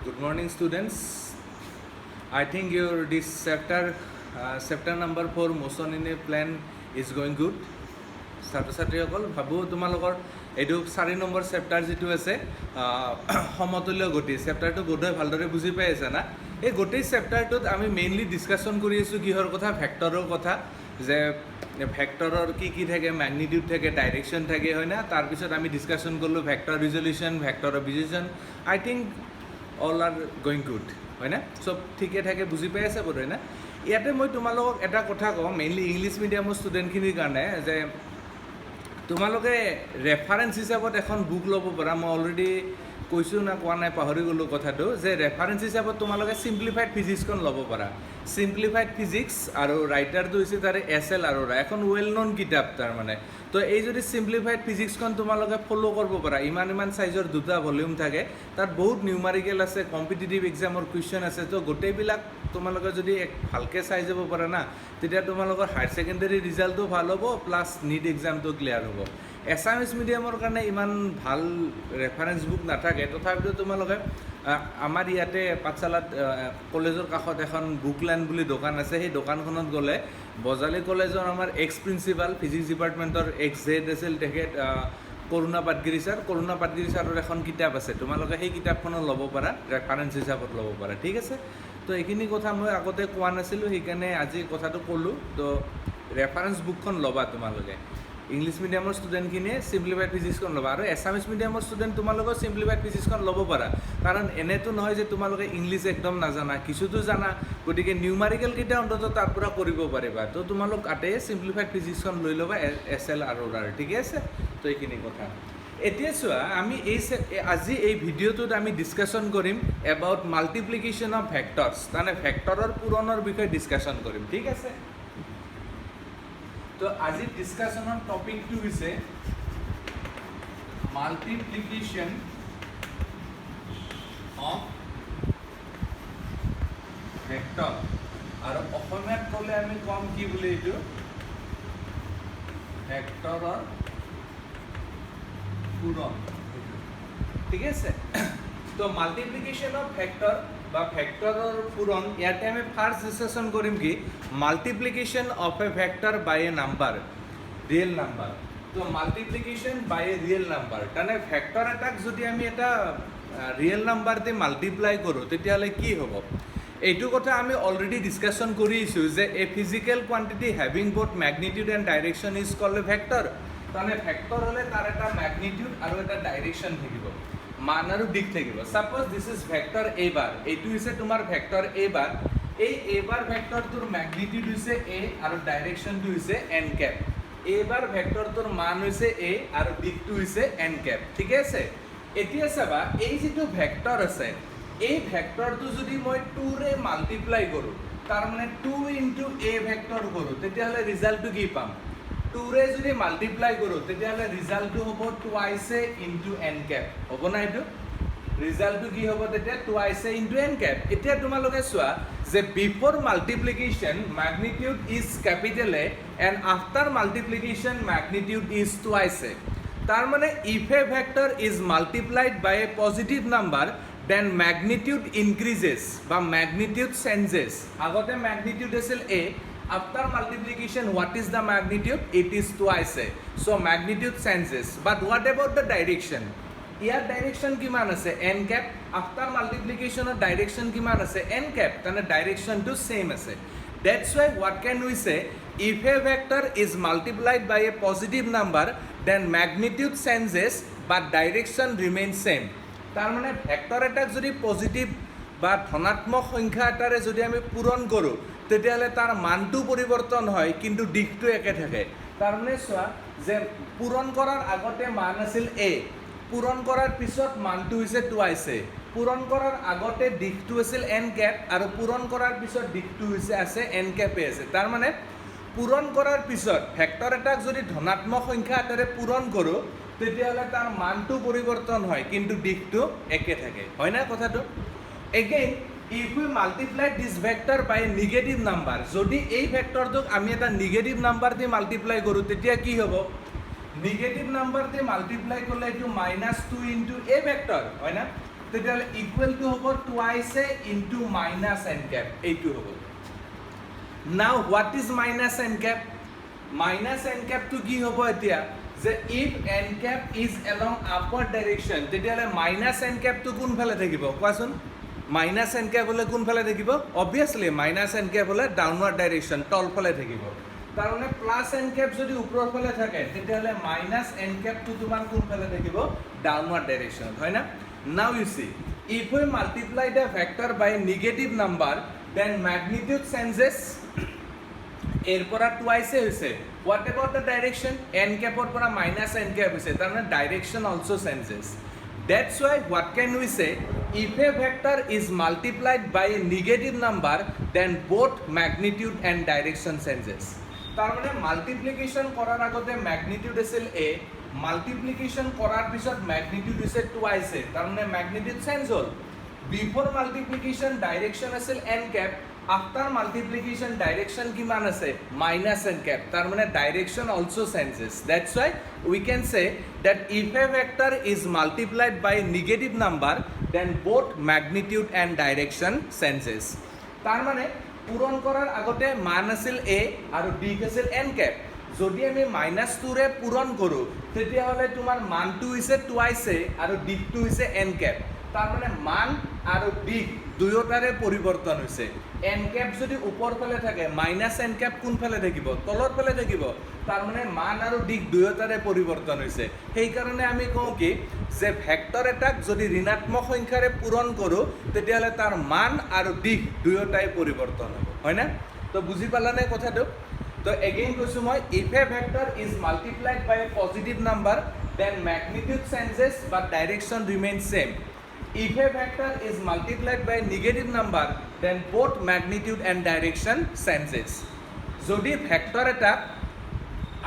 Good morning, students. I think your this chapter number 4 motion in a plan is going good. ছাত্ৰ ছাত্ৰীসকল ভাবোঁ তোমালোকৰ এইটো 4 number chapter যিটো আছে সমতুল্য গতি চেপ্টাৰটো বোধহয় ভালদৰে বুজি পাই আছে না। এই গোটেই চেপ্টাৰটোত আমি মেইনলি ডিছকাশ্যন কৰি আছোঁ কিহৰ কথা, ভেক্টৰৰ কথা, যে ভেক্টৰৰ কি থাকে, মেগনিটিউড থাকে, ডাইৰেকশ্যন থাকে, হয় না। তাৰপিছত আমি ডিছকাশ্যন কৰিলোঁ ভেক্টৰ ৰিজলিউশ্যন, ভেক্টৰ অভিজুশ্যন। I think all are going good, হয় না। চব ঠিকে থাকে বুজি পাই আছে বোধ হয় না। ইয়াতে মই তোমালোকক এটা কথা কওঁ, মেইনলি ইংলিছ মিডিয়ামৰ ষ্টুডেণ্টখিনিৰ কাৰণে, যে তোমালোকে ৰেফাৰেঞ্চ হিচাপত এখন বুক ল'ব পাৰা। মই অলৰেডি কৈছোঁ না কোৱা নাই পাহৰি গ'লোঁ কথাটো, যে ৰেফাৰেঞ্চ হিচাপত তোমালোকে ছিম্প্লিফাইড ফিজিক্সখন ল'ব পাৰা। ছিম্প্লিফাইড ফিজিক্স আৰু ৰাইটাৰটো হৈছে তাৰে SL আৰোৰা, এখন ৱেল ন'ন কিতাপ তাৰমানে। তো এই যদি ছিম্প্লিফাইড ফিজিক্সখন তোমালোকে ফ'ল' কৰিব পাৰা, ইমান চাইজৰ 2টা ভলিউম থাকে, তাত বহুত নিউমাৰিকেল আছে, কম্পিটিটিভ এক্সামৰ কুৱেশ্যন আছে। তো গোটেইবিলাক তোমালোকে যদি ভালকৈ চাই যাব পাৰা না, তেতিয়া তোমালোকৰ হায়াৰ ছেকেণ্ডেৰী ৰিজাল্টটো ভাল হ'ব, প্লাছ নিট এক্সামটো ক্লিয়াৰ হ'ব। এছামিছ মিডিয়ামৰ কাৰণে ইমান ভাল ৰেফাৰেঞ্চ বুক নাথাকে, তথাপিতো তোমালোকে আমাৰ ইয়াতে পাঠশালাত কলেজৰ কাষত এখন বুকলেণ্ড বুলি দোকান আছে, সেই দোকানখনত গ'লে বজালী কলেজৰ আমাৰ এক্স প্ৰিন্সিপাল ফিজিক্স ডিপাৰ্টমেণ্টৰ XZ আছিল তেখেত কৰুণা পাটগিৰি ছাৰৰ এখন কিতাপ আছে, তোমালোকে সেই কিতাপখনো ল'ব পাৰা, ৰেফাৰেঞ্চ হিচাপত ল'ব পাৰা, ঠিক আছে। তো এইখিনি কথা মই আগতে কোৱা নাছিলোঁ, সেইকাৰণে আজি কথাটো ক'লোঁ। তো ৰেফাৰেঞ্চ বুকখন ল'বা তোমালোকে, ইংলিছ মিডিয়ামৰ ষ্টুডেণ্টখিনিয়ে ছিম্প্লিফাইড ফিজিক্সখন ল'বা, আৰু এছামিছ মিডিয়ামৰ ষ্টুডেণ্ট তোমালোকেও ছিম্প্লিফাইড ফিজিক্সখন ল'ব পাৰা। কাৰণ এনেতো নহয় যে তোমালোকে ইংলিছ একদম নাজানা, কিছুতো জানা, গতিকে নিউমাৰিকেলকেইটা অন্ততঃ তাৰ পৰা কৰিব পাৰিবা। তো তোমালোক তাতে ছিম্প্লিফাইড ফিজিক্সখন লৈ ল'বা, SL আৰোৰাৰ, ঠিকে আছে। তো এইখিনি কথা। এতিয়া চোৱা, আমি আজি এই ভিডিঅ'টোত আমি ডিছকাশ্যন কৰিম এবাউট মাল্টিপ্লিকেশ্যন অফ ভেক্টৰ্ছ, তাৰমানে ভেক্টৰৰ পূৰণৰ বিষয়ে ডিছকাশ্যন কৰিম, ঠিক আছে। তো আজিৰ ডিছকাশ্যনৰ টপিকটো হৈছে মাল্টিপ্লিকেশ্যন অফ ভেক্টৰ, আৰু অসমীয়াত ক'লে আমি ক'ম কি বুলি, এইটো ভেক্টৰৰ পূৰণ, ঠিক আছে। তো মাল্টিপ্লিকেশ্যন অফ ভেক্টৰ বা ভেক্টৰৰ পূৰণ, ইয়াতে আমি ফাৰ্ষ্ট ডিছকাশ্যন কৰিম কি multiplication of a vector by a number, real number. তো multiplication by a real number, তাৰমানে ভেক্টৰ এটাক যদি আমি এটা ৰিয়েল নাম্বাৰ দি মাল্টিপ্লাই কৰোঁ তেতিয়াহ'লে কি হ'ব। এইটো কথা আমি অলৰেডি ডিছকাশ্যন কৰিছোঁ, যে a physical quantity having both magnitude and direction is called a vector. তাৰমানে ভেক্টৰ হ'লে তাৰ এটা মেগনিটিউড আৰু এটা ডাইৰেকশ্যন থাকিব, মান আৰু দিশ থাকিব। Suppose this is vector A বাৰ, এইটো হৈছে তোমাৰ ভেক্টৰ A বাৰ। এই A বাৰ ভেক্টৰটোৰ মেগনিটিউড হৈছে A আৰু ডাইৰেকশ্যনটো হৈছে n কেপ। A বাৰ ভেক্টৰটোৰ মান হৈছে A আৰু দিশটো হৈছে n কেপ, ঠিকে আছে। এতিয়া চাবা, এই যিটো ভেক্টৰ আছে, এই ভেক্টৰটো যদি মই 2ৰে মাল্টিপ্লাই কৰোঁ, তাৰমানে 2 ইনটু A ভেক্টৰ কৰোঁ, তেতিয়াহ'লে ৰিজাল্টটো কি পাম। 2ৰে যদি মাল্টিপ্লাই কৰোঁ তেতিয়াহ'লে ৰিজাল্টটো হ'ব টুৱাইছে ইনটু n কেপ, হ'ব না। এইটো ৰিজাল্টটো কি হ'ব তেতিয়া, টুৱাইছে ইনটু n কেপ। এতিয়া তোমালোকে চোৱা যে before multiplication magnitude is capital A and after multiplication magnitude is twice. তাৰমানে if a vector is multiplied by a positive number then magnitude increases বা মেগনিটিউড চেঞ্জেছ। আগতে মেগনিটিউড আছিল A, after multiplication what is the magnitude, it is twice, so magnitude changes. But what about the direction? Year direction কিমান আছে, n cap. After মাল্টিপ্লিকেশ্যনৰ direction কিমান আছে, n cap, তাৰমানে ডাইৰেকশ্যনটো same আছে। That's why what can we say, if a vector is multiplied by a positive number then magnitude changes but direction remains same. তাৰমানে vector এটাক যদি positive বা ধনাত্মক সংখ্যা এটাৰে যদি আমি পূৰণ কৰোঁ তেতিয়াহ'লে তাৰ মানটো পৰিৱৰ্তন হয় কিন্তু দিশটো একে থাকে। তাৰমানে চোৱা যে পূৰণ কৰাৰ আগতে মান আছিল A, পূৰণ কৰাৰ পিছত মানটো হৈছে টুৱাইছে, পূৰণ কৰাৰ আগতে দিশটো আছিল n কেপ আৰু পূৰণ কৰাৰ পিছত দিশটো আছে n কেপে আছে। তাৰমানে পূৰণ কৰাৰ পিছত ভেক্টৰ এটাক যদি ধনাত্মক সংখ্যা এটাৰে পূৰণ কৰোঁ তেতিয়াহ'লে তাৰ মানটো পৰিৱৰ্তন হয় কিন্তু দিশটো একে থাকে, হয় না কথাটো। Again if we multiply this vector by a negative number, যদি এই ভেক্টৰটোক আমি এটা নিগেটিভ নাম্বাৰ দি মাল্টিপ্লাই কৰোঁ তেতিয়া কি হ'ব, নিগেটিভ নাম্বাৰ দি মাল্টিপ্লাই কৰিলে এইটো -2 ইনটু A ভেক্টৰ, হয় না। তেতিয়াহ'লে ইকুৱেল টু হ'ব twice a into minus n cap এইটো হ'ব now what is minus n cap minus n কেপটো কি হ'ব এতিয়া যে if n cap is along upward direction তেতিয়াহ'লে মাইনাছ এন কেপটো কোনফালে থাকিব কোৱাচোন মাইনাছ এন কেপ হ'লে কোনফালে থাকিব অবভিয়াছলি মাইনাছ এন কেপ হ'লে ডাউনৱাৰ্ড ডাইৰেকশ্যন তলফালে থাকিব তাৰমানে প্লাছ এন কেপ যদি ওপৰৰ ফালে থাকে তেতিয়াহ'লে মাইনাছ এন কেপটো তোমাৰ কোনফালে থাকিব ডাউনৱাৰ্ড ডাইৰেকশ্যন হয় না now you see if we multiply the vector by negative number then magnitude changes এৰ পৰা টুৱাইছে হৈছে what about the direction n কেপৰ পৰা মাইনাছ এন কেপ হৈছে তাৰমানে direction also' changes that's why what can we say if a vector is multiplied by a negative number then both magnitude and direction changes তাৰমানে multiplication কৰাৰ আগতে magnitude আছিল এ multiplication কৰাৰ পিছত ম্যাগনিটিউড হৈছে টুৱাইছে তাৰমানে ম্যাগনিটিউড চেঞ্জ হ'ল বিফৰ মাল্টিপ্লিকেশ্যন ডাইৰেকশ্যন আছিল n cap after multiplication direction কিমান আছে মাইনাছ এন কেপ তাৰমানে direction also' changes that's why we can say that if a vector is multiplied by negative number then both magnitude and direction changes তাৰমানে পূৰণ কৰাৰ আগতে মান আছিল এ আৰু দিশ আছিল এন কেপ যদি আমি মাইনাছ টুৰে পূৰণ কৰোঁ তেতিয়াহ'লে তোমাৰ মানটো হৈছে টুৱাইছে আৰু দিশটো হৈছে এন কেপ তাৰমানে মান আৰু দিশ দুয়োটাৰে পৰিৱৰ্তন হৈছে এন কেপ যদি ওপৰ ফালে থাকে মাইনাছ এন কেপ কোনফালে থাকিব তলৰ ফালে থাকিব তাৰমানে মান আৰু দিশ দুয়োটাৰে পৰিৱৰ্তন হৈছে সেইকাৰণে আমি কওঁ কি যে ভেক্টৰ এটাক যদি ঋণাত্মক সংখ্যাৰে পূৰণ কৰোঁ তেতিয়াহ'লে তাৰ মান আৰু দিশ দুয়োটাই পৰিৱৰ্তন হ'ব হয় না তো বুজি পালানে কথাটো তো এগেইন কৈছোঁ মই if a vector is multiplied by a positive number then magnitude changes but direction remain same if a vector is multiplied by a negative number then both magnitude and direction changes যদি vector এটা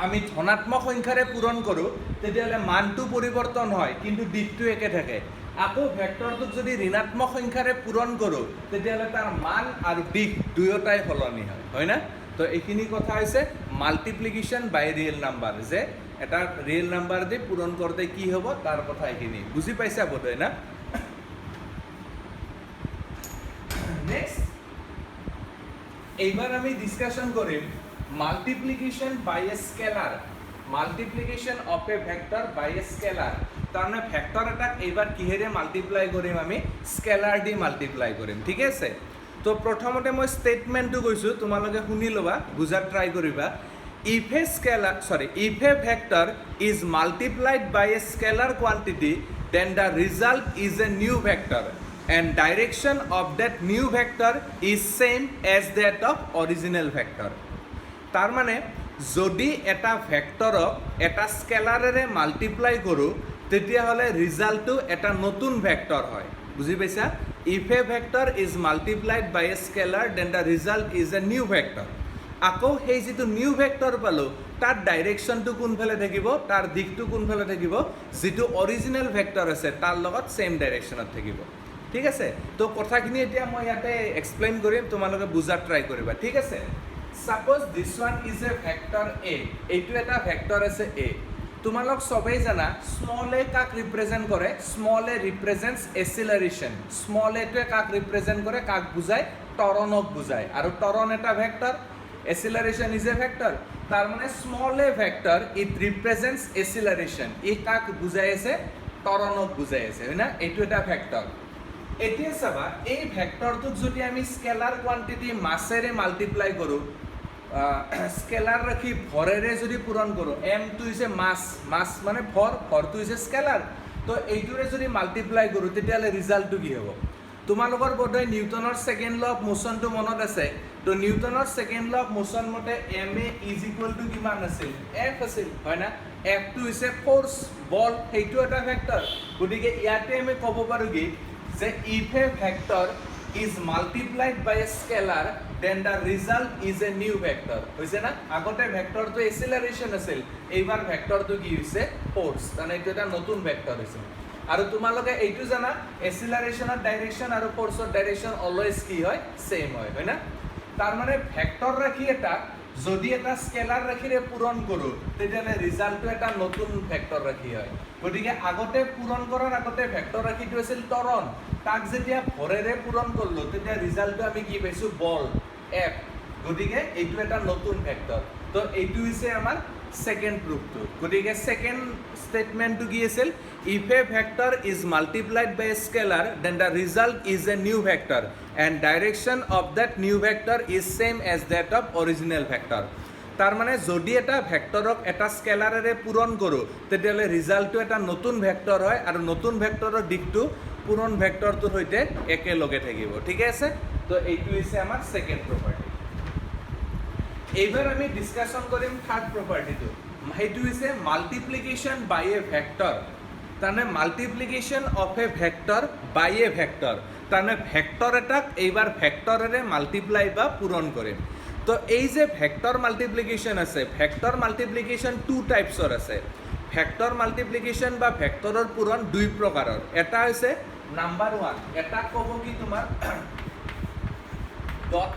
আমি ধনাত্মক সংখ্যাৰে পূৰণ কৰোঁ তেতিয়াহ'লে মানটো পৰিৱৰ্তন হয় কিন্তু দিশটো একে থাকে আকৌ ভেক্টৰটোক যদি ঋণাত্মক সংখ্যাৰে পূৰণ কৰোঁ তেতিয়াহ'লে তাৰ মান আৰু দিশ দুয়োটাই সলনি হয় হয় না তো এইখিনি কথা হৈছে মাল্টিপ্লিকেশ্যন বাই ৰিয়েল নাম্বাৰ যে এটা ৰিয়েল নাম্বাৰ দি পূৰণ কৰোঁতে কি হ'ব তাৰ কথা এইখিনি বুজি পাইছা বোধহয় না নেক্সট এইবাৰ আমি ডিসকাশন কৰিম multiplication by a scalar multiplication of a vector by a scalar তাৰমানে ভেক্টৰ এটাক এইবাৰ কিহেৰে মাল্টিপ্লাই কৰিম আমি স্কেলাৰ দি মাল্টিপ্লাই কৰিম ঠিক আছে তো প্ৰথমতে মই ষ্টেটমেণ্টটো কৈছোঁ তোমালোকে শুনি ল'বা বুজাত ট্ৰাই কৰিবা if a vector is multiplied by a scalar quantity then the result is a new vector and direction of that new vector is same as that of original vector তাৰ মানে যদি এটা ভেক্টৰক এটা স্কেলাৰেৰে মাল্টিপ্লাই কৰোঁ তেতিয়াহ'লে ৰিজাল্টটো এটা নতুন ভেক্টৰ হয় বুজি পাইছা if a vector is multiplied by a scalar then the result is a new vector আকৌ সেই যিটো নিউ ভেক্টৰ পালোঁ তাৰ ডাইৰেকশ্যনটো কোনফালে থাকিব তাৰ দিশটো কোনফালে থাকিব যিটো অৰিজিনেল ভেক্টৰ আছে তাৰ লগত ছেম ডাইৰেকশ্যনত থাকিব ঠিক আছে তো কথাখিনি এতিয়া মই ইয়াতে এক্সপ্লেইন কৰিম তোমালোকে বুজাত ট্ৰাই কৰিবা ঠিক আছে suppose this one is a vector a এইটো এটা ভেক্টৰ আছে এ তোমালোক সবেই জানা স্মল এ কাক ৰিপ্ৰেজেণ্ট কৰে স্মল এ ৰিপ্ৰেজেণ্টছ এচিলাৰেশ্যন স্মল এটোৱে কাক ৰিপ্ৰেজেণ্ট কৰে কাক বুজায় ত্বৰণক বুজায় আৰু ত্বৰণ এটা vector acceleration is a vector তার মানে small a vector it represents acceleration এই কাক বুঝাই আছে ত্বৰণক বুঝাই আছে হয় না এইটো এটা ভেক্টৰ এতিয়া চাবা এই ভেক্টৰটোক যদি আমি স্কেলাৰ কোয়ান্টিটি মাসেৰে মাল্টিপ্লাই কৰো স্কেলাৰ ৰাখি ভৰেৰে যদি পূৰণ কৰো m টো হৈছে মাস মাস মানে ভৰটো হৈছে স্কেলাৰ তো এইটোৰে যদি মাল্টিপ্লাই কৰো তেতিয়ালে ৰিজাল্টটো কি হ'ব তোমালোকৰ বোধহয় নিউটনৰ সেকেন্ড ল অফ মোশনটো মনত আছে তো নিউটনৰ সেকেন্ড ল অফ মোশন মতে ma ইজ ইকুৱেল টু কিমান আছিল f আছিল হয় না f টো হৈছে ফোর্স বল সেইটো এটা ভেক্টৰ গতিকে ইয়াতে আমি ক'ব পাৰো কি যে if a vector is multiplied by a scalar then the result is a new vector হৈছে না আগতে ভেক্টৰটো এক্সিলাৰেশন আছিল এইবাৰ ভেক্টৰটো কি হৈছে ফোৰ্স মানে এটা এটা নতুন ভেক্টৰ হৈছে আৰু তোমালোকে এইটো জানা এক্সিলাৰেশনৰ ডাইৰেকশন আৰু ফোৰ্সৰ ডাইৰেকশন অলৱেজ কি হয় সেম হয় হয় না তাৰ মানে ভেক্টৰ ৰাখি এটা যদি এটা স্কেলাৰ ৰাখিৰে পূৰণ কৰোঁ তেতিয়াহ'লে ৰিজাল্টটো এটা নতুন ভেক্টৰ ৰাখি হয় গতিকে আগতে পূৰণ কৰাৰ আগতে ভেক্টৰ ৰাখিটো আছিল ত্বৰণ তাক যেতিয়া ভৰেৰে পূৰণ কৰিলোঁ তেতিয়া ৰিজাল্টটো আমি কি পাইছোঁ বল এফ গতিকে এইটো এটা নতুন ভেক্টৰ তো এইটো হৈছে আমাৰ সেকেন্ড প্ৰুফটো গতিকে সেকেন্ড স্টেটমেন্টটো কি আছিল if a vector is multiplied by a scalar then the result is a new vector and direction of that new vector is same as that of original vector তাৰ মানে যদি এটা ভেক্টৰক এটা স্কেলাৰেৰে পূৰণ কৰোঁ তেতিয়াহ'লে ৰিজাল্টটো এটা নতুন ভেক্টৰ হয় আৰু নতুন ভেক্টৰৰ দিশটো পুৰণ ভেক্টৰটোৰ সৈতে একেলগে থাকিব ঠিক আছে তো এইটো হৈছে আমাৰ সেকেন্ড প্ৰপাৰ্টি এইবাৰ আমি ডিসকাশন কৰিম থাৰ্ড প্ৰপাৰ্টিটো সেইটো হৈছে মাল্টিপ্লিকেশন বাই এ ভেক্টৰ তানে multiplication of a vector by a vector তানে ভেক্টৰ এটাক এইবাৰ ভেক্টৰেৰে মাল্টিপ্লাই বা পূৰণ কৰিম তো এই যে ভেক্টৰ মাল্টিপ্লিকেশন আছে ভেক্টৰ মাল্টিপ্লিকেশন টু টাইপছৰ আছে ভেক্টৰ মাল্টিপ্লিকেশন বা ভেক্টৰৰ পূৰণ দুই প্ৰকাৰৰ এটা হৈছে নাম্বাৰ 1 এটা ক'ব কি তোমাৰ ডট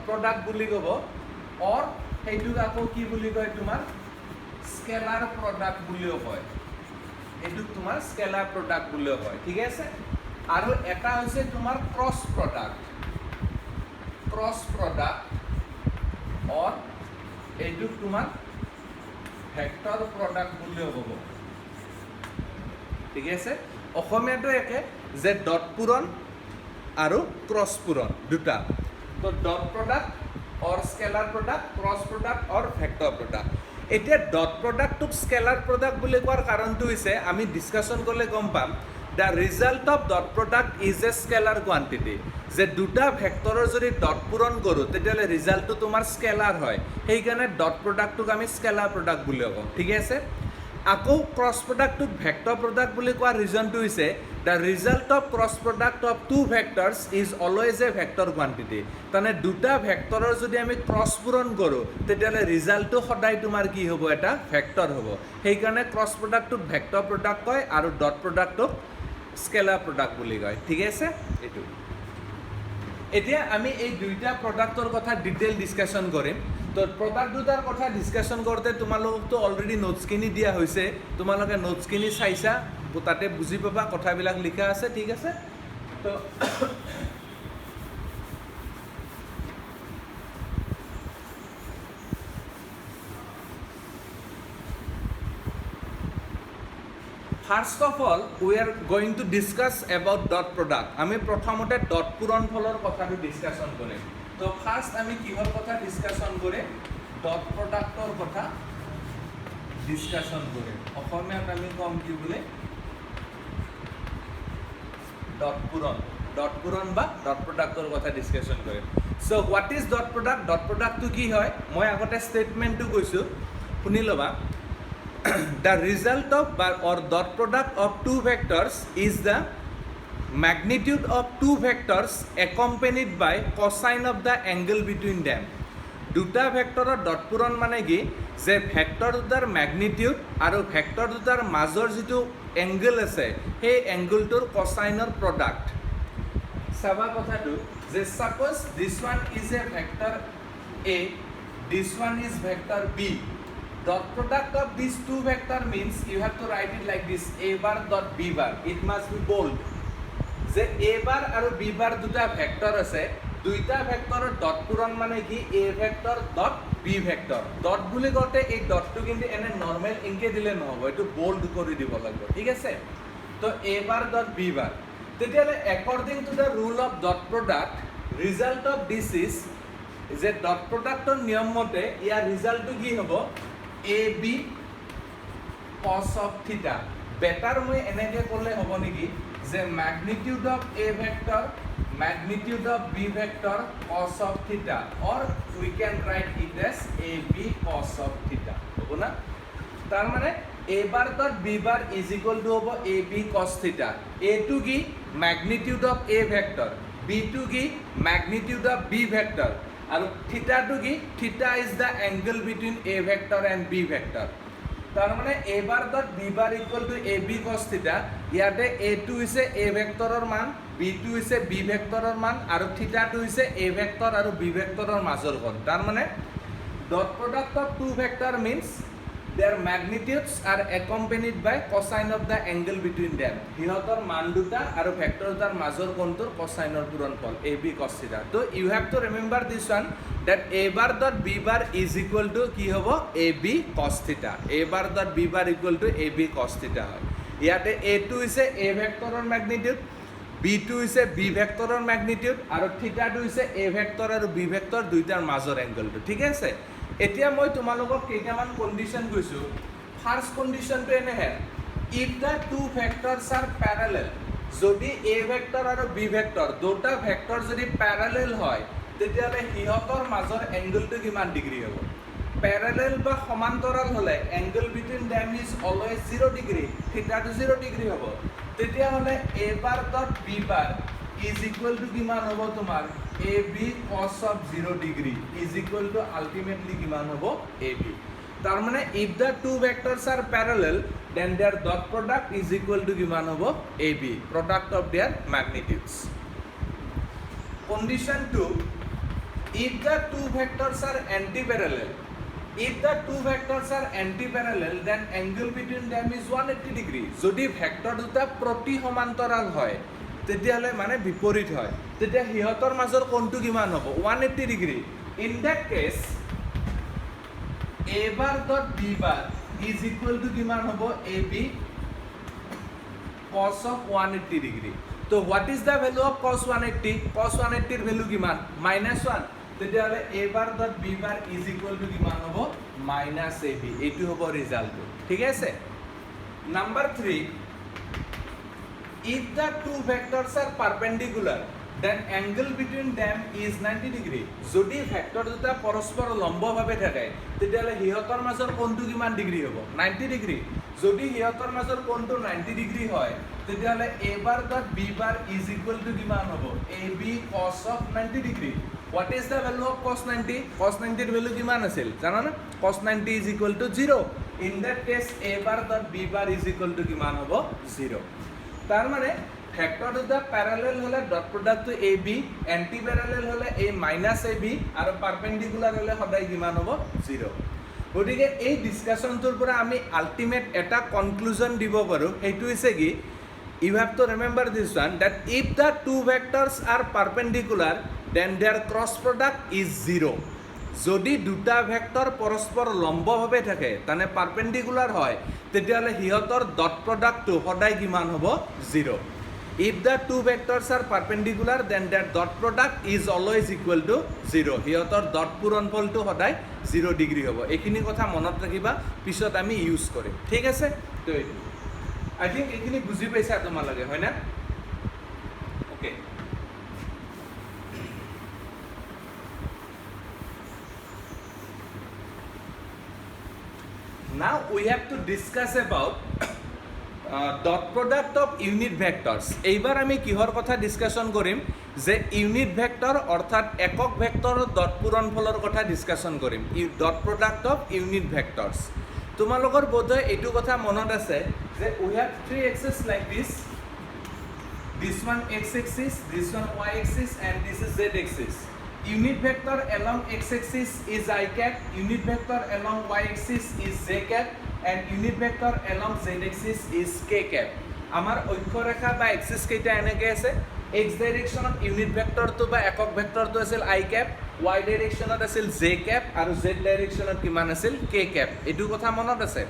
প্ৰডাক্ট বুলি ক'ব অৰ সেইটোক আকৌ কি বুলি কয় তোমাৰ স্কেলাৰ প্ৰডাক্ট বুলিও কয় এইটোক তোমাৰ স্কেলাৰ প্ৰডাক্ট বুলিও কয় ঠিক আছে আৰু এটা হৈছে তোমাৰ ক্ৰছ প্ৰডাক্ট অৰ এইটোক তোমাৰ ভেক্টৰ প্ৰডাক্ট বুলিও ক'ব ঠিক আছে অসমীয়াটো একে যে ডট পূৰণ আৰু ক্ৰছ পূৰণ দুটা তো ডট প্ৰডাক্ট অৰ স্কেলাৰ প্ৰোডাক্ট ক্ৰস প্ৰোডাক্ট অৰ ভেক্টৰ প্ৰোডাক্ট এতিয়া ডট প্ৰোডাক্টক স্কেলাৰ প্ৰোডাক্ট বুলি কোৱাৰ কাৰণটো হৈছে আমি ডিসকাশন কৰলে গম পাম the result of dot product is a scalar quantity যে দুটা ভেক্টৰৰ যদি ডট পূৰণ কৰোঁ তেতিয়াহ'লে ৰিজাল্টটো তোমাৰ স্কেলাৰ হয় সেইকাৰণে ডট প্ৰোডাক্টটোক আমি স্কেলাৰ প্ৰোডাক্ট বুলি কওঁ ঠিক আছে আকৌ ক্ৰছ প্ৰডাক্টটোক ভেক্টৰ প্ৰডাক্ট বুলি কোৱাৰ ৰিজনটো হৈছে the result of cross product of two vectors is always a vector quantity তাৰমানে দুটা ভেক্টৰৰ যদি আমি ক্ৰছ পূৰণ কৰোঁ তেতিয়াহ'লে ৰিজাল্টটো সদায় তোমাৰ কি হ'ব এটা ভেক্টৰ হ'ব সেইকাৰণে ক্ৰছ প্ৰডাক্টটোক ভেক্টৰ প্ৰডাক্ট কয় আৰু ডট প্ৰডাক্টটোক স্কেলাৰ প্ৰডাক্ট বুলি কয় ঠিক আছে এইটো এতিয়া আমি এই দুইটা প্ৰডাক্টৰ কথা ডিটেইল ডিসকাশন কৰিম তো প্ৰডাক্ট দুটাৰ কথা ডিসকাশন কৰোঁতে তোমালোকতো অলৰেডি নোটছখিনি দিয়া হৈছে তোমালোকে নোটছখিনি চাইছা তাতে বুজি পাবা কথাবিলাক লিখা আছে ঠিক আছে তো First of all, we are going to discuss about dot product. আমি প্ৰথমতে ডট পূৰণফলৰ কথাটো ডিসকাশন কৰিম তো ফাৰ্স্ট আমি কিহৰ কথা ডিসকাশন কৰিম ডট প্ৰডাক্টৰ কথা ডিসকাশন কৰিম অসমীয়াত আমি কম কি বোলে ডট পূৰণ বা ডট প্ৰডাক্টৰ কথা ডিসকাশন কৰিম so what is dot product dot প্ৰডাক্টটো কি হয় মই আগতে ষ্টেটমেন্টটো কৈছো শুনি লবা the result of or dot product of two vectors is the magnitude of two vectors accompanied by cosine of the angle between them দুটা ভেক্টৰৰ ডট পূৰণ মানে কি যে ভেক্টৰ দুটাৰ ম্যাগনিটিউড আৰু ভেক্টৰ দুটাৰ মাজৰ যিটো এংগল আছে সেই এংগলটোৰ কসাইনৰ প্ৰডাক্ট চাবা কথাটো যে suppose this one is a vector a this one is vector b dot product of these two vector means you have to write it like this a bar dot b bar it must be bold যে a bar আৰু b bar দুটা vector আছে দুইটা ভেক্টৰৰ dot পূৰণ মানে কি a vector dot b vector dot বুলি কওঁতে এই ডটটো কিন্তু এনে নৰ্মেল ইনকে দিলে নহব এটো বোল্ড কৰি দিব লাগিব ঠিক আছে তো a bar dot b bar তেতিয়ালে according to the rule of dot product result of this is যে ডট প্ৰডাক্টৰ নিয়ম মতে ইয়াৰ ৰিজাল্টটো কি হ'ব ab cos of theta better মই এনেকে ক'লে হ'ব নেকি যে magnitude of a vector magnitude of b vector cos of theta or we can write it as ab cos of theta হ'ব না তাৰ মানে a bar dot b bar is equal to হ'ব ab cos theta a to কি magnitude of a vector b to কি magnitude of b vector আৰু theta to কি theta is the angle between a vector and b vector তাৰ মানে a bar dot b bar equal to ab cos theta ইয়াতে a2 হৈছে a ভেক্টৰৰ মান, b2 হৈছে b ভেক্টৰৰ মান আৰু থিটাটো হৈছে a ভেক্টৰ আৰু b ভেক্টৰৰ মাজৰ কোণ। তাৰ মানে dot product of two vector means their magnitudes are accompanied by cosine of the angle between them. হিহঁতৰ মান দুটা আৰু ভেক্টৰ দুটাৰ মাজৰ কোণটোৰ cosine গুণনফল ab cos theta. তো you have to remember this one that a bar dot b bar is equal to কি হ'ব ab cos theta. a bar dot b bar equal to ab cos theta হয়। ইয়াতে a2 হৈছে a ভেক্টৰৰ magnitude, b2 হৈছে b ভেক্টৰৰ magnitude আৰু থিটাটো হৈছে a vector আৰু b ভেক্টৰ দুইটাৰ মাজৰ এংগলটো। ঠিক আছে, এতিয়া মই তোমালোকক কেইটামান কন্ডিশন কৈছো। ফাৰ্স্ট কন্ডিশনটো এনেহে, if the two vectors are parallel, যদি a ভেক্টৰ আৰু b ভেক্টৰ দুটা ভেক্টৰ যদি প্যাৰালাল হয় তেতিয়াহ'লে হিহঁতৰ মাজৰ এংগলটো কিমান ডিগ্ৰী হ'ব? প্যাৰালাল বা সমান্তৰাল হ'লে angle between them is always 0 degree, থিটাটো 0 ডিগ্ৰী হ'ব। তেতিয়াহ'লে a bar dot b bar is equal to কিমান হ'ব তোমাৰ ab cos of 0 degree is equal to ultimately কিমান হ'ব ab। তাৰ মানে if the two vectors are parallel then their dot product is equal to কিমান হ'ব ab, product of their magnitudes। condition 2, if the two vectors are anti-parallel, if the two vectors are anti-parallel then angle between them is 180 degree। যদি vector দুটা প্ৰতি সমান্তৰাল হয় তেতিয়াহ'লে মানে বিপৰীত হয়, তেতিয়া হিহঁতৰ মাজৰ কোণটো কিমান হ'ব 180 degree. In that case a bar dot b bar is equal to কিমান হ'ব ab cos of 180 ডিগ্ৰী। তো what is the value of cos 180? cos 180 ৰ ভ্যালু কিমান -1, তেতিয়াহ'লে a bar dot b bar is equal to কিমান হ'ব -ab। এইটো হ'ব ৰিজাল্টটো। ঠিক আছে, number 3, if the two vectors are perpendicular then angle between them is 90 degree। যদি ভেক্টৰ দুটা পৰস্পৰ লম্বভাৱে থাকে তেতিয়াহ'লে হিহঁতৰ মাজৰ কোণটো কিমান ডিগ্ৰী হ'ব 90 ডিগ্ৰী। যদি হিহঁতৰ মাজৰ কোণটো 90 ডিগ্ৰী হয় তেতিয়াহ'লে a bar dot b bar is equal to কিমান হ'ব ab cos of 90 degree। what is the value of cos 90? cos 90 ৰ ভ্যালু কিমান আছিল জানা না? cos 90 is equal to 0। in that case a bar dot b bar is equal to কিমান হ'ব 0। তাৰ মানে ভেক্টৰ দুটা প্যাৰালাল হলে ডট প্ৰডাক্টটো ab, এন্টি প্যাৰালাল হলে a - ab আৰু পাৰপেন্ডিকুলাৰ হলে সদায় কিমান হ'ব 0। গতিকে এই ডিসকাশনটোৰ পৰা আমি আলটিমেট এটা কনক্লুজন দিব পাৰো, সেইটো হৈছে কি you have to remember this one that if the two vectors are perpendicular then their cross product is 0। যদি দুটা ভেক্টৰ পৰস্পৰ লম্বভাৱে থাকে মানে পাৰপেন্ডিকুলাৰ হয় তেতিয়াহ'লে হিহঁতৰ ডট প্ৰডাক্টটো সদায় কিমান হ'ব 0। if the two vectors are perpendicular then their dot product is always equal to 0। হিহঁতৰ ডট পূৰণফলটো সদায় 0 ডিগ্ৰী হ'ব। এইখিনি কথা মনত ৰাখিবা, পিছত আমি ইউজ কৰিম। ঠিক আছে, তো এইটো আই থিংক এইখিনি বুজি পাইছা তোমালোকে, হয় না? Okay, now we have to discuss about dot product of unit vectors। এইবাৰ আমি কিহৰ কথা ডিসকাশন কৰিম যে ইউনিট ভেক্টৰ অৰ্থাৎ একক ভেক্টৰৰ ডট পূৰণফলৰ কথা ডিসকাশন কৰিম, ডট প্ৰডাক্ট অফ ইউনিট ভেক্টৰ্স। তোমালোকৰ বোধহয় এইটো কথা মনত আছে যে we have three axes like this one x axis, this one y axis and this is z axis। unit vector along x axis is I cap, unit vector along y axis is j cap and unit vector along z axis is k cap। আমাৰ অক্ষৰেখা বা axis কেইটা এনেকৈ আছে, x ডাইৰেকশ্যনত unit ভেক্টৰটো বা একক ভেক্টৰটো আছিল I cap, y ডাইৰেকশ্যনত আছিল j cap আৰু z ডাইৰেকশ্যনত কিমান আছিল k cap। এইটো কথা মনত আছে?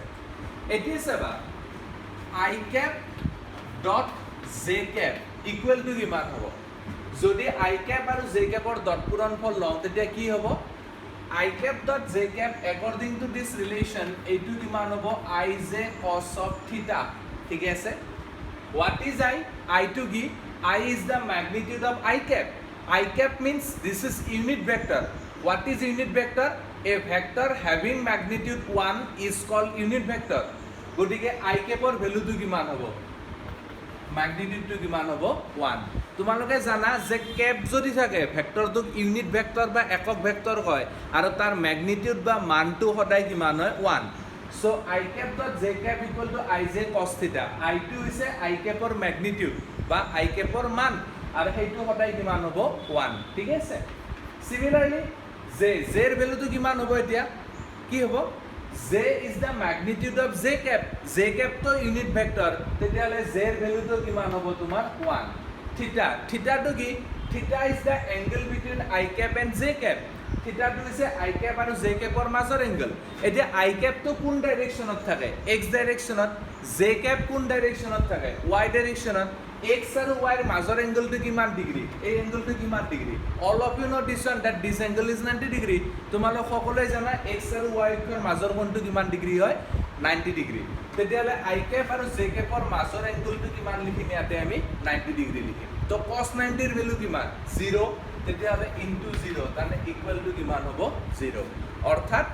এতিয়া চাবা I cap dot j cap equal to কিমান হ'ব? যদি I cap আৰু j cap ৰ ডট পূৰণফল লওঁ তেতিয়া কি হ'ব I cap dot j cap according to this relation এইটো কিমান হ'ব ij cos of theta। ঠিক আছে, what is I to কি I is the magnitude of I cap। I cap means this is unit vector। what is unit vector? a vector having magnitude 1 is called unit vector। গতিকে I cap ৰ ভ্যালুটো কিমান হ'ব ম্যাগনিটিউডটো কিমান হ'ব 1। তোমালোকে জানা যে কেপ যদি থাকে ভেক্টৰটোক ইউনিট ভেক্টৰ বা একক ভেক্টৰ কয় আৰু তাৰ ম্যাগনিটিউড বা মানটো সদায় কিমান হয় 1। So i cap dot j cap equal to ij cos theta i2 হৈছে i cap ৰ ম্যাগনিটিউড বা i cap ৰ মান আৰু সেইটো সদায় কিমান হ'ব 1 ঠিক আছে সিমিলাৰলি j ৰ ভ্যালুটো কিমান হ'ব এতিয়া কি হ'ব j is the magnitude of j cap তো ইউনিট ভেক্টৰ তেতিয়ালে j ৰ ভ্যালুটো কিমান হ'ব তোমাৰ 1 থিটা তো কি থিটা is the angle between i cap and j cap থিটা তো হৈছে i cap আৰু j cap ৰ মাজৰ এংগল এতিয়া i cap তো কোন ডাইৰেকশনত থাকে x ডাইৰেকশনত j cap কোন ডাইৰেকশনত থাকে y ডাইৰেকশনত x আৰু y ৰ মাজৰ এংগলটো কিমান ডিগ্ৰী এই এংগলটো কিমান degree all of you know this one that this angle is 90 degree তোমালোক সকলোৱে জানা x আৰু y ৰ মাজৰ কোণটো কিমান ডিগ্ৰী হয় 90 ডিগ্ৰী তেতিয়ালে i cap আৰু j cap ৰ মাজৰ এংগলটো কিমান লিখিম ইয়াতে আমি 90 ডিগ্ৰী লিখিম তো cos 90 ৰ ভ্যালু কিমান 0 তেতিয়ালে ইনটু 0 মানে ইকুৱেল টু কিমান হ'ব 0 অৰ্থাৎ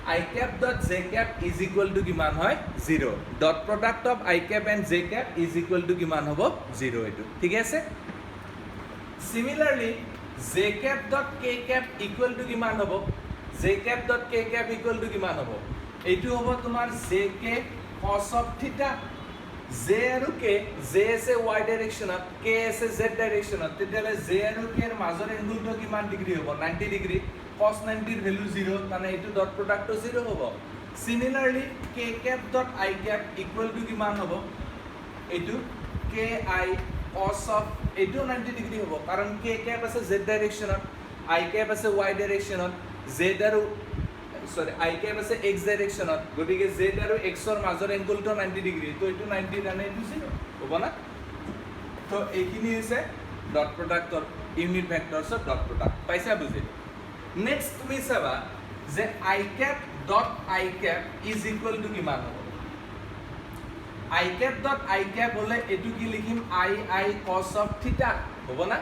i cap dot j cap is equal to কিমান হয় 0 dot product of i cap and j cap is equal to কিমান হ'ব 0 এটো ঠিক আছে similarly j cap dot k cap equal to কিমান হ'ব j cap dot k cap equal to কিমান হ'ব এইটো হ'ব তোমাৰ j k cos of theta j আৰু k j আছে y ডাইৰেকশনত k আছে z ডাইৰেকশনত তেতিয়ালে j আৰু k ৰ মাজৰ এংগলটো কিমান ডিগ্ৰী হ'ব 90 ডিগ্ৰী cos 90 ৰ ভ্যালু 0 মানে এইটো ডট প্ৰডাক্টটো 0 হ'ব সিমিলাৰলি k cap dot i cap equal to কিমান হ'ব এইটো ki cos of এইটো 90 ডিগ্ৰী হ'ব কাৰণ k cap আছে z ডাইৰেকশনত i cap আছে y ডাইৰেকশনত z আৰু সৰি i cap আছে x ডাইৰেকশনত গটিকে z আৰু x ৰ মাজৰ এংগলটো 90 ডিগ্ৰী তো এটো 90 মানে এটো 0 হ'ব না তো এইখিনি হৈছে ডট প্ৰডাক্টৰ ইউনিট ভেক্টৰছৰ ডট প্ৰডাক্ট পাইছা বুজি নেক্সট তুমি চাবা যে i cap dot i cap is equal to কিমান হ'ব i cap dot i cap হলে এটো কি লিখিম i cos of theta হ'ব না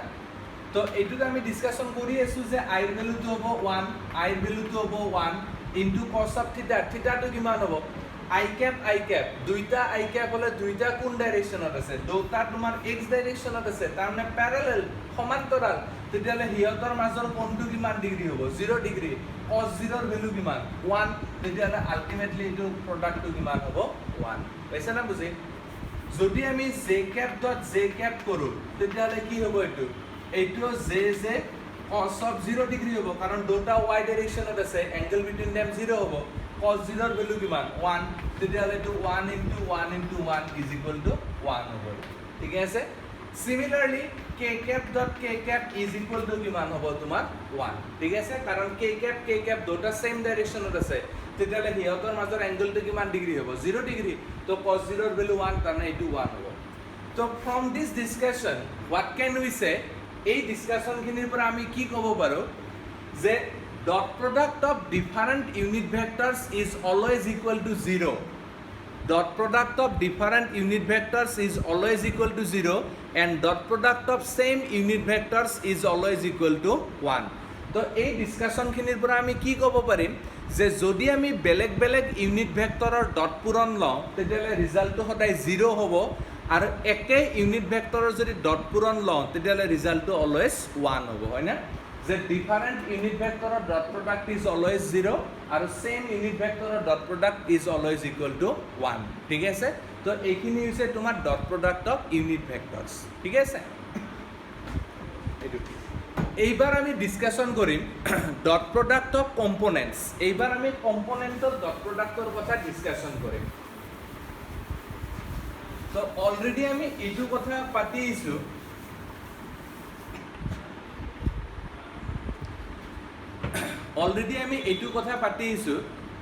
তো এটুটো আমি ডিসকাশন কৰি আছো যে i ৰ ভ্যালুটো হ'ব 1 i ৰ ভ্যালুটো হ'ব 1 into cos of theta theta তো কিমান হ'ব i cap দুইটা i cap হলে দুইটা কোন ডাইরেকশনত আছে দুটা তোমাৰ x ডাইৰেকশনত আছে তাৰ মানে প্যাৰালেল সমান্তৰাল তেতিয়ালে হিয়তৰ মাজৰ কোণটো কিমান ডিগ্ৰী হ'ব 0 ডিগ্ৰী cos 0 ৰ ভ্যালু কিমান 1 তেতিয়ালে আলটিমেটলি এটো প্ৰডাক্টটো কিমান হ'ব 1 পাইছা না বুজি যদি আমি j cap dot j cap কৰো তেতিয়ালে কি হ'ব এটো এইটো j cos of 0 ডিগ্ৰী হ'ব কাৰণ দুটা y ডাইৰেকশনত আছে এংগল বিটুইন देम 0 হ'ব cos 0 ৰ ভ্যালু কিমান 1 তেতিয়ালে তো 1 into 1 into 1 is equal to 1 হ'ব ঠিক আছে similarly k cap dot k cap is equal to কিমান হ'ব তোমাৰ 1 ঠিক আছে কাৰণ k cap দুটা সেম ডাইৰেকশনত আছে তেতিয়ালে হিয়তৰ মাজৰ এংগলটো কিমান ডিগ্ৰী হ'ব 0 ডিগ্ৰী তো cos 0 ৰ ভ্যালু 1 কাৰণ এইটো 1 হ'ব তো from this discussion what can we say এই ডিসকাশন খিনিৰ পৰা আমি কি ক'ব পাৰো যে dot product of different unit vectors is always equal to 0 dot product of different unit vectors is always equal to 0 and dot product of same unit vectors is always equal to 1 তো এই discussion খিনিৰ পৰা আমি কি ক'ব পাৰিম যে যদি আমি বেলেগ বেলেগ ইউনিট ভেক্টৰৰ ডট পূৰণ লওঁ তেতিয়ালে ৰিজাল্টটো সদায় 0 হ'ব আৰু একে ইউনিট ভেক্টৰৰ যদি ডট পূৰণ লওঁ তেতিয়ালে ৰিজাল্টটো অলৱেজ 1 হ'ব হয় না যে ডিফাৰেন্ট ইউনিট ভেক্টৰৰ ডট প্ৰডাক্ট ইজ অলৱেজ 0 আৰু সেম ইউনিট ভেক্টৰৰ dot product is always equal to 1 ঠিক আছে তো এইখিনি হৈছে তোমাৰ dot product of unit vectors ঠিক আছে এইবাৰ আমি ডিসকাশন কৰিম ডট প্ৰডাক্ট অফ কম্পোনেন্টস এইবাৰ আমি কম্পোনেন্টৰ ডট প্ৰডাক্টৰ কথা ডিসকাশন কৰিম তো অলরেডি আমি এইটো কথা পাতিছো already আমি এইটো কথা পাতিছো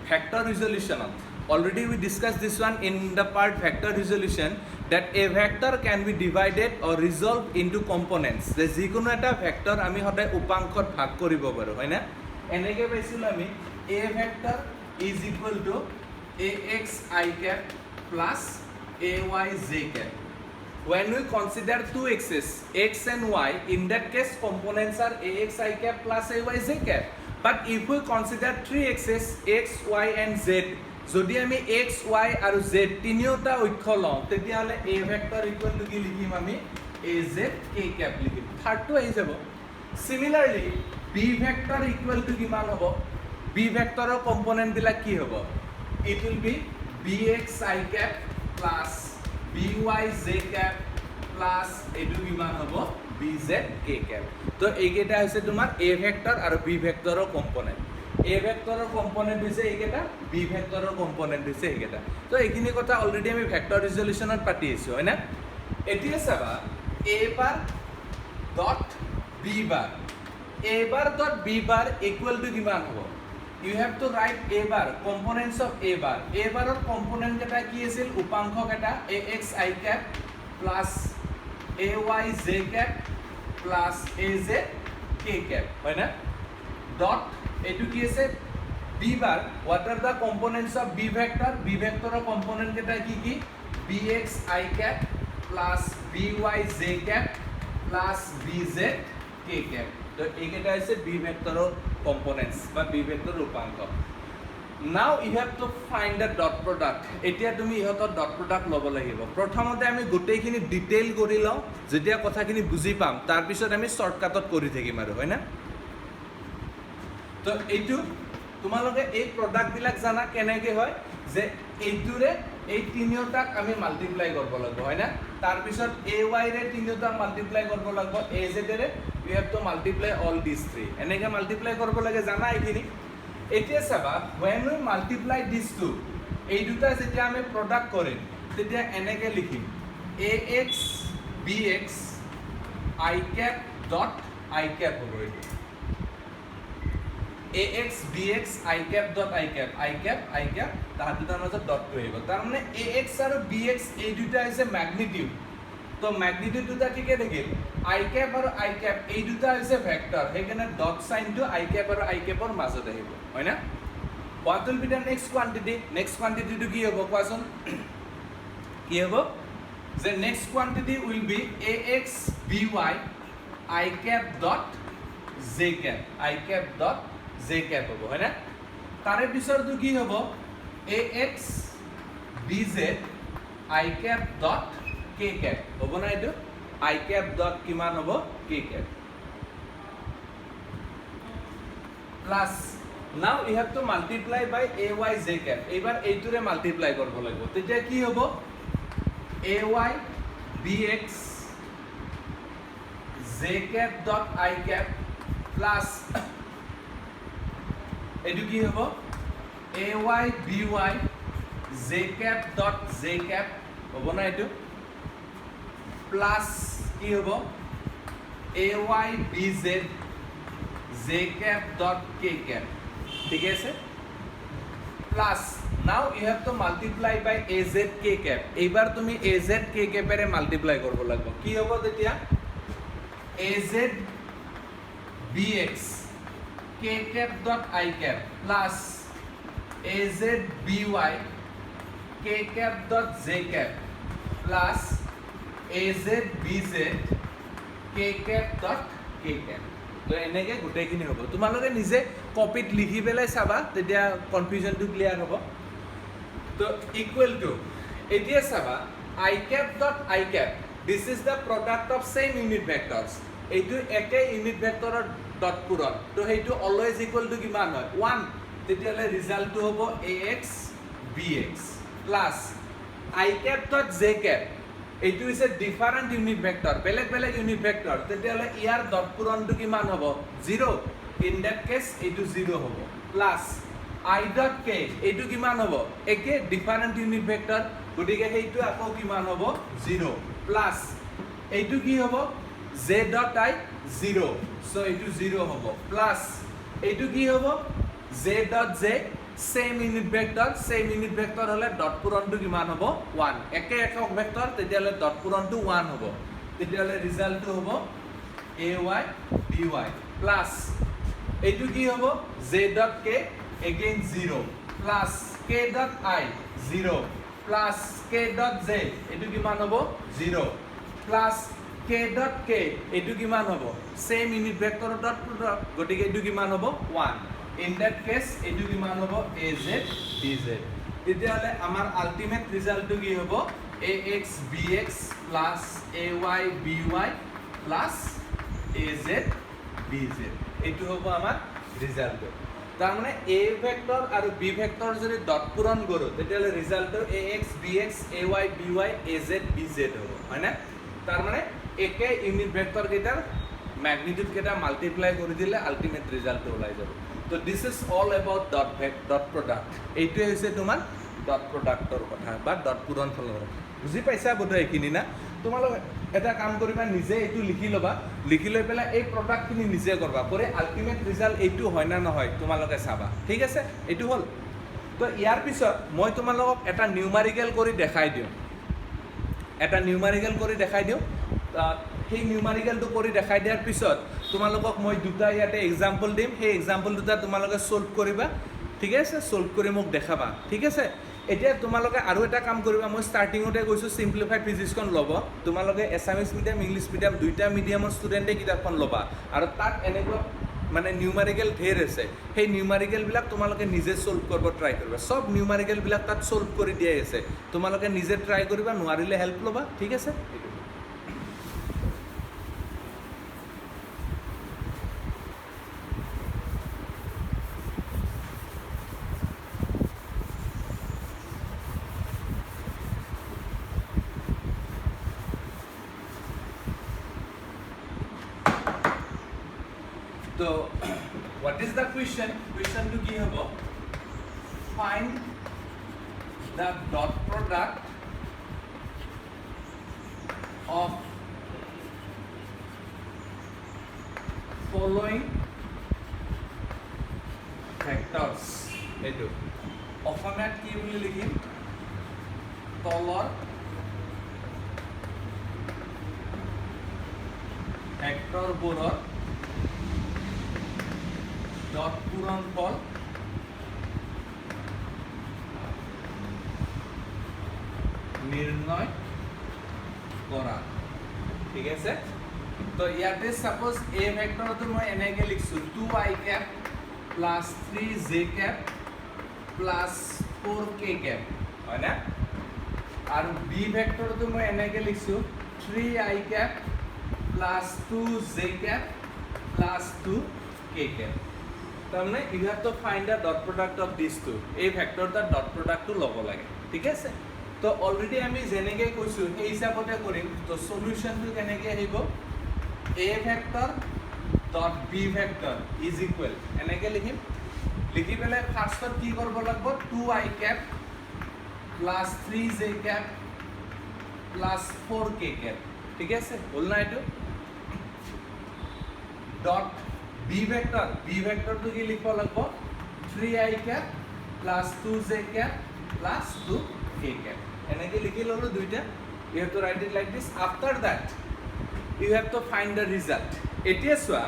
vector resolution already we discussed this one in the part vector resolution that a vector can be divided or resolved into components যে যিকোনো এটা ভেক্টৰ আমি সদায় উপাংশত ভাগ কৰিব পাৰো হয় না এনেকে পাইছিল আমি a vector is equal to ax I cap plus ay j cap when we consider two axes x and y in that case components are ax I cap plus ay j cap but if we consider three axes x y and z যদি আমি x y আৰু z তিনিওটা অক্ষ লওঁ তেতিয়ালে a vector equal to কি লিখিম আমি az k cap লিখিম থাৰ্ডটো আহি যাব সিমিলাৰলি b vector equal to কিমান হ'ব b vectorৰ কম্পোনেন্ট বিলাক কি হ'ব it will be bx I cap plus by j cap plus এটো কিমান হ'ব bz k cap তো এইকেইটা হৈছে তোমাৰ a ভেক্টৰ আৰু b ভেক্টৰৰ কম্পোনেন্ট a ভেক্টৰৰ কম্পোনেন্ট হৈছে এইকেইটা b ভেক্টৰৰ কম্পোনেন্ট হৈছে এইকেইটা তো এইখিনি কথা অলৰেডি আমি ভেক্টৰ ৰিজলিউচনত পাতি আছো হয় না এতিয়া চাবা a bar dot b bar a bar dot b bar equal to কিমান হ'ব you have to write a bar components of a bar or component কেটা কি আছিল উপাংশ কেটা ax I cap plus ay j cap plus az k cap হয় না dot এটু কি আছে b bar what are the components of b vector component কেটা কি কি bx I cap plus by j cap plus bz k cap তো এইকেইটা আছে b ভেক্টৰৰ কম্পোনেন্টস বা b ভেক্টৰ উপাংশ নাও you have to find the dot product এতিয়া তুমি ইহতৰ ডট প্ৰডাক্ট ল'ব লাগিব প্ৰথমতে আমি গোটেইখিনি ডিটেইল কৰি লওঁ যেতিয়া কথাখিনি বুজি পাম তাৰ পিছত আমি শৰ্টকাটত কৰি থাকিম আৰু হয় না তো এইটো তোমালোকে এই প্ৰডাক্ট বিলাক জানা কেনেকৈ হয় যে এইটোৰে এই তিনিওটাক আমি মাল্টিপ্লাই কৰিব লাগিব হয় না তাৰ পিছত ay ৰে তিনিওটাক মাল্টিপ্লাই কৰিব লাগিব az ৰে you have to multiply all these three এনেকৈ মাল্টিপ্লাই কৰিব লাগে জানা এইখিনি এতিয়া চাবা when we multiply these two এই দুটা যেতিয়া আমি প্ৰডাক্ট কৰিম তেতিয়া এনেকৈ লিখিম ax bx I cap dot I cap হ'ব এইটো ax bx I cap dot I cap তাহাঁ দুটাৰ মাজত ডটটো আহিব তাৰমানে ax আৰু bx এই দুটা হৈছে ম্যাগনিটিউড তো ম্যাগনিটিউড দুটা ঠিকে থাকিল I cap আৰু I cap এই দুটা হৈছে ভেক্টৰ সেইকাৰণে ডট সাইনটো I cap আৰু I cap ৰ মাজত আহিব হয় না what will be the next quantity to কি হ'ব কোৱাচোন কি হ'ব the next quantity will be ax by I cap dot j cap হ'ব হয় না তাৰে পিছৰটো কি হ'ব ax bz I cap dot k cap হ'ব না এইটো I cap dot কিমান হ'ব k cap plus now you have to multiply by ay j cap এইবাৰ এইটোৰে মাল্টিপ্লাই কৰিব লাগিব তেতিয়া কি হ'ব ay bx j cap dot I cap plus এইটো কি হ'ব ay by j cap dot j cap হ'ব না এইটো প্লাস কি হ'ব ay bz j cap dot k cap ঠিক আছে plus now you have to multiply by az k cap এইবাৰ তুমি az k cap এৰে মাল্টিপ্লাই কৰিব লাগিব কি হ'ব তেতিয়া az bx k cap dot I cap plus az by k cap dot j cap plus az bz k cap dot k cap তো এনেকৈ গোটেইখিনি হ'ব তোমালোকে নিজে কপিত লিখি পেলাই চাবা তেতিয়া কনফিউজনটো ক্লিয়াৰ হ'ব তো ইকুৱেল টু এতিয়া চাবা I cap dot I cap this is the product of same unit vectors এইটো একে ইউনিট ভেক্টৰৰ ডট পূৰণ তো সেইটো অলৱেজ ইকুৱেল টু কিমান হয় 1 তেতিয়াহ'লে ৰিজাল্টটো হ'ব ax bx plus I cap dot j cap এইটো হৈছে ডিফাৰেন্ট ইউনিট ভেক্টৰ বেলেগ বেলেগ ইউনিট ভেক্টৰ তেতিয়াহ'লে ইয়াৰ ডট পূৰণটো কিমান হ'ব 0 ইন দ্যাট কেছ এইটো 0 হ'ব প্লাছ I dot k এইটো কিমান হ'ব একে ডিফাৰেন্ট ইউনিট ভেক্টৰ গতিকে সেইটো আকৌ কিমান হ'ব 0 প্লাছ এইটো কি হ'ব j dot I 0 so এইটো 0 হ'ব প্লাছ এইটো কি হ'ব j dot j same unit vector হলে ডট পূৰণটো কিমান হ'ব 1 একে একক ভেক্টৰ তেতিয়ালে ডট পূৰণটো 1 হ'ব তেতিয়ালে ৰিজাল্টটো হ'ব ay by প্লাছ এইটো কি হ'ব j dot k again 0 plus k dot I 0 plus k dot j এইটো কিমান হ'ব 0 প্লাছ k dot k এইটো কিমান হ'ব same unit vector dot product গতিকে এইটো কিমান হ'ব 1 in that case এইটো কিমান হ'ব az bz তেতিয়াহ'লে আমাৰ আল্টিমেট ৰিজাল্টটো কি হ'ব ax bx plus ay by plus az bz এইটো হ'ব আমাৰ ৰিজাল্ট তাৰমানে এ ভেক্টৰ আৰু বি ভেক্টৰ যদি ডট পূৰণ কৰোঁ তেতিয়াহ'লে ৰিজাল্টটো ax bx ay by az bz হ'ব হয়নে তাৰমানে একে ইউনিট ভেক্টৰ কেইটাৰ ম্যাগনিটিউড কেইটা মাল্টিপ্লাই কৰি দিলে আল্টিমেট ৰিজাল্টটো ওলাই যাব তো this is all about dot product এইটোৱে হৈছে তোমাৰ ডট প্ৰডাক্টৰ কথা বা ডট পূৰণ ফলৰ বুজি পাইছা বোধহয় এইখিনি না তোমালোক এটা কাম কৰিবা নিজে এইটো লিখি ল'বা লিখি লৈ পেলাই এই প্ৰডাক্টখিনি নিজে কৰবা কৰি আল্টিমেট ৰিজাল্ট এইটো হয় না নহয় তোমালোকে চাবা ঠিক আছে এইটো হ'ল তো ইয়াৰ পিছত মই তোমালোকক এটা নিউমাৰিকেল কৰি দেখাই দিওঁ সেই নিউমাৰিকেলটো কৰি দেখাই দিয়াৰ পিছত তোমালোকক মই দুটা ইয়াতে এক্সাম্পল দিম সেই এক্সাম্পল দুটা তোমালোকে সলভ কৰিবা ঠিক আছে সলভ কৰি মোক দেখাবা ঠিক আছে এতিয়া তোমালোকে আৰু এটা কাম কৰিবা মই ষ্টাৰ্টিঙতে কৈছোঁ সিম্পলিফাইড ফিজিক্সখন ল'ব তোমালোকে এছামিছ মিডিয়াম ইংলিছ মিডিয়াম দুইটা মিডিয়ামৰ ষ্টুডেণ্টে কিতাপখন ল'বা আৰু তাত এনেকুৱা মানে নিউমাৰিকেল ঢেৰ আছে সেই নিউমাৰিকেলবিলাক তোমালোকে নিজে সলভ কৰিব ট্ৰাই কৰিবা সব নিউমাৰিকেলবিলাক তাত সলভ কৰি দিয়াই আছে তোমালোকে নিজে ট্ৰাই কৰিবা নোৱাৰিলে হেল্প ল'বা ঠিক আছে So, what is the question? Question to ki hobo? Find the dot product of following vectors. Eto. অসমীয়াত কি বুলি লিখিম? তলৰ ভেক্টৰবোৰৰ ডট পূৰণফল নিৰ্ণয় কৰা ঠিক আছে তো ইয়াতে সাপোজ এ ভেক্টৰটো মই এনেকৈ লিখছো 2i cap plus 3j cap plus 4k cap হয় না আৰু বি ভেক্টৰটো মই এনেকৈ লিখছো 3i cap plus 2j cap plus 2k cap তাৰমানে you have to find the dot product of this two এই ভেক্টৰটাৰ ডট প্ৰডাক্টটো ল'ব লাগে ঠিক আছে তো অলৰেডি আমি যেনেকৈ কৈছোঁ সেই হিচাপতে কৰিম তো সলিউশনটো কেনেকৈ আহিব a vector dot b vector is equal এনেকৈ লিখিম লিখি পেলাই ফাৰ্ষ্টত কি কৰিব লাগিব 2i cap plus 3j cap plus 4k cap ঠিক আছে হ'ল না এইটো ডট বি ভেক্টৰটো কি লিখিব লাগিব 3i cap plus 2j cap plus 2k cap এনেকৈ লিখি ল'লো দুইটা you have to write it like this after that you have to find the result এতিয়া চোৱা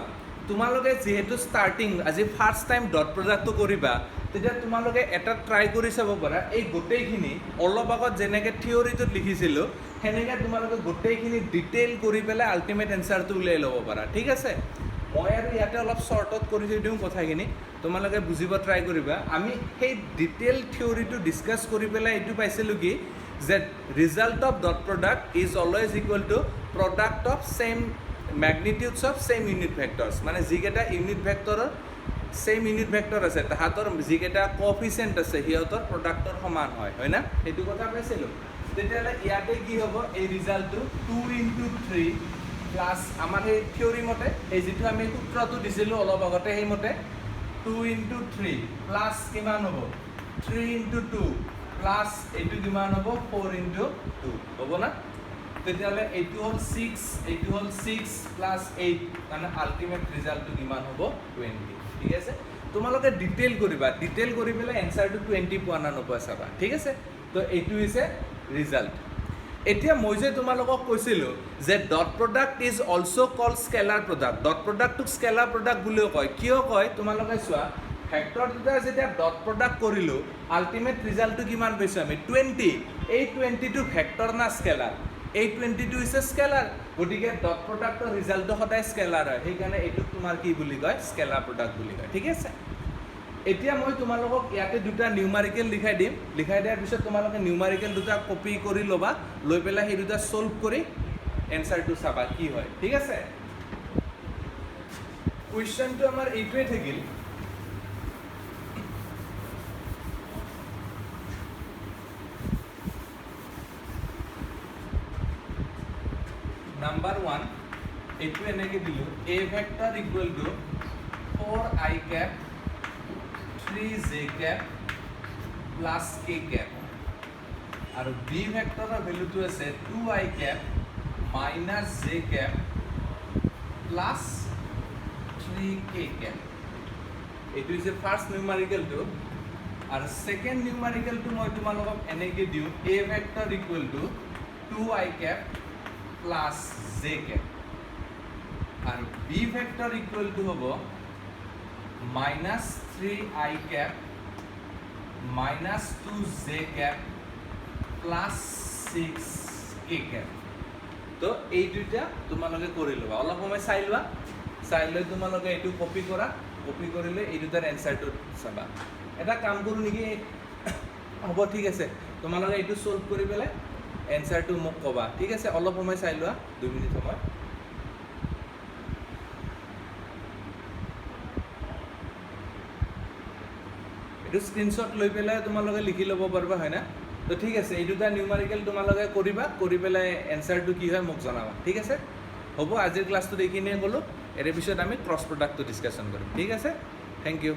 তোমালোকে যেহেতু স্টাৰ্টিং আজি ফাৰ্ষ্ট টাইম ডট প্ৰডাক্টটো কৰিবা তেতিয়া তোমালোকে এটা ট্ৰাই কৰি চাব পাৰা এই গোটেইখিনি অলপ আগত যেনেকৈ থিয়ৰিটোত লিখিছিলোঁ সেনেকৈ তোমালোকে গোটেইখিনি ডিটেইল কৰি পেলাই আল্টিমেট এনচাৰটো উলিয়াই ল'ব পাৰা ঠিক আছে মই আৰু ইয়াতে অলপ শ্বৰ্টত কৰি থৈ দিওঁ কথাখিনি তোমালোকে বুজিব ট্ৰাই কৰিবা আমি সেই ডিটেইল থিয়ৰিটো ডিছকাছ কৰি পেলাই এইটো পাইছিলোঁ কি যে result of dot product is always equal to product of same magnitudes of same unit vectors মানে যিকেইটা ইউনিট ভেক্টৰৰ ছেইম ইউনিট ভেক্টৰ আছে তাহাঁতৰ যিকেইটা কোএফিচিয়েণ্ট আছে সিহঁতৰ প্ৰডাক্টৰ সমান হয় না সেইটো কথা পাইছিলোঁ তেতিয়াহ'লে ইয়াতে কি হ'ব এই ৰিজাল্টটো 2 into 3 প্লাছ আমাৰ সেই থিয়ৰী মতে এই যিটো আমি সূত্ৰটো দিছিলোঁ অলপ আগতে সেইমতে 2 into 3 প্লাছ কিমান হ'ব 3 into 2 প্লাছ এইটো কিমান হ'ব 4 into 2 হ'ব না তেতিয়াহ'লে এইটো হ'ল 6 এইটো হ'ল 6 প্লাছ 8 মানে আল্টিমেট ৰিজাল্টটো কিমান হ'ব 20 ঠিক আছে তোমালোকে ডিটেইল কৰিবা ডিটেইল কৰি পেলাই এনচাৰটো 20 পোৱা না নোপোৱা চাবা ঠিক আছে তো এইটো হৈছে ৰিজাল্ট এতিয়া মই যে তোমালোকক কৈছিলোঁ যে dot product is also' called scalar product dot প্ৰডাক্টটোক স্কেলাৰ প্ৰডাক্ট বুলিও কয় কিয় কয় তোমালোকে চোৱা ভেক্টৰ দুটা যেতিয়া ডট প্ৰডাক্ট কৰিলোঁ আল্টিমেট ৰিজাল্টটো কিমান পাইছোঁ আমি 20 এই 20টো ভেক্টৰ না স্কেলাৰ এই 20টো হৈছে স্কেলাৰ গতিকে ডট প্ৰডাক্টৰ ৰিজাল্টটো সদায় স্কেলাৰ হয় সেইকাৰণে এইটোক তোমাৰ কি বুলি কয় স্কেলাৰ প্ৰডাক্ট বুলি কয় ঠিক আছে এতিয়া মই তোমালোকক ইয়াতে দুটা নিউমাৰিকেল লিখাই দিম লিখাই দিয়াৰ পিছত তোমালোকে নিউমাৰিকেল দুটা কপি কৰি ল'বা লৈ পেলাই সেই দুটা সলভ কৰি এনচাৰটো চাবা কি হয় ঠিক আছে কুৱেশ্যনটো আমাৰ এইটোৱে থাকিল নাম্বাৰ 1 এইটো এনেকৈ দিলোঁ a vector equal to 4i cap 3j cap plus k cap আৰু b ভেক্টৰৰ ভ্যালুটো আছে 2i cap minus j cap plus 3k cap এইটো হৈছে ফাৰ্ষ্ট নিউমাৰিকেলটো আৰু সেকেন্ড নিউমাৰিকেলটো মই তোমালোকক এনেকৈ দিওঁ a vector equal to 2i cap plus j cap আৰু b ভেক্টৰ ইকুৱেল টু হ'ব minus 3i cap minus 2j cap plus 6k cap তো এই দুইটা তোমালোকে কৰি ল'বা অলপ সময় চাই লোৱা চাই লৈ তোমালোকে এইটো কপি কৰা কপি কৰিলে এই দুটাৰ এনসাৰটো চাবা এটা কাম কৰোঁ নেকি হ'ব ঠিক আছে তোমালোকে এইটো সলভ কৰি পেলাই এনসাৰটো মোক ক'বা ঠিক আছে অলপ সময় চাই লোৱা 2 মিনিট সময় এইটো স্ক্ৰীনশ্বট লৈ পেলাই তোমালোকে লিখি ল'ব পাৰিবা হয় না তো ঠিক আছে এই দুটা নিউমাৰিকেল তোমালোকে কৰিবা কৰি পেলাই এনসাৰটো কি হয় মোক জনাবা ঠিক আছে হ'ব আজিৰ ক্লাছটো এইখিনিয়ে ক'লোঁ ইয়াৰ পিছত আমি ক্ৰছ প্ৰডাক্টটো ডিছকাশ্যন কৰিম ঠিক আছে থেংক ইউ